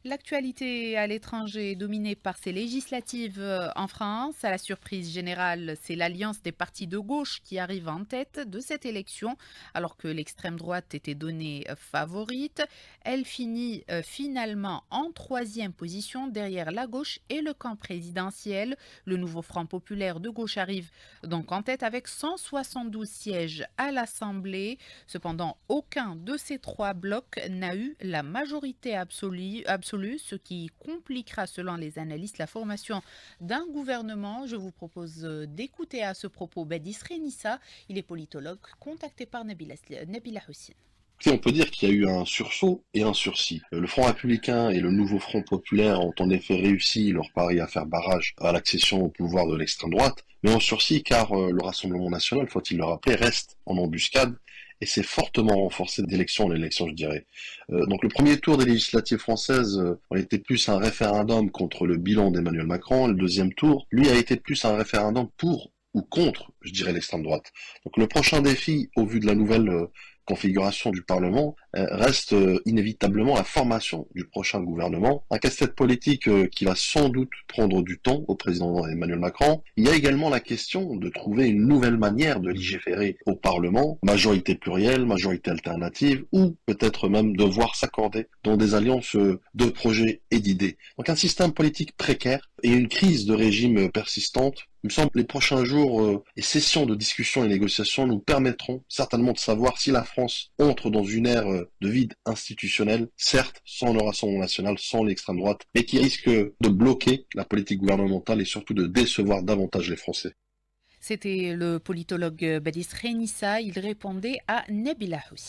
L'actualité à l'étranger est dominée par ces législatives en France. À la surprise générale, c'est l'alliance des partis de gauche qui arrive en tête de cette élection, alors que l'extrême droite était donnée favorite. Elle finit finalement en troisième position derrière la gauche et le camp présidentiel. Le nouveau Front populaire de gauche arrive donc en tête avec 172 sièges à l'Assemblée. Cependant, aucun de ces trois blocs n'a eu la majorité absolue, ce qui compliquera, selon les analystes, la formation d'un gouvernement. Je vous propose d'écouter à ce propos Badis Renissa. Il est politologue, contacté par Nabila Hussein. On peut dire qu'il y a eu un sursaut et un sursis. Le Front républicain et le nouveau Front populaire ont en effet réussi leur pari à faire barrage à l'accession au pouvoir de l'extrême droite, mais en sursis car le Rassemblement national, faut-il le rappeler, reste en embuscade et s'est fortement renforcé d'élection en élection, je dirais. Donc le premier tour des législatives françaises a été plus un référendum contre le bilan d'Emmanuel Macron, le deuxième tour, lui, a été plus un référendum pour ou contre, je dirais, l'extrême droite. Donc le prochain défi, au vu de la nouvelle configuration du Parlement, reste inévitablement la formation du prochain gouvernement. Un casse-tête politique qui va sans doute prendre du temps au président Emmanuel Macron. Il y a également la question de trouver une nouvelle manière de légiférer au Parlement, majorité plurielle, majorité alternative, ou peut-être même devoir s'accorder dans des alliances de projets et d'idées. Donc un système politique précaire et une crise de régime persistante. Il me semble que les prochains jours et sessions de discussion et négociations nous permettront certainement de savoir si la France entre dans une ère de vide institutionnel, certes sans le Rassemblement national, sans l'extrême droite, mais qui risque de bloquer la politique gouvernementale et surtout de décevoir davantage les Français. C'était le politologue Badis Renissa. Il répondait à Nabila Hussein.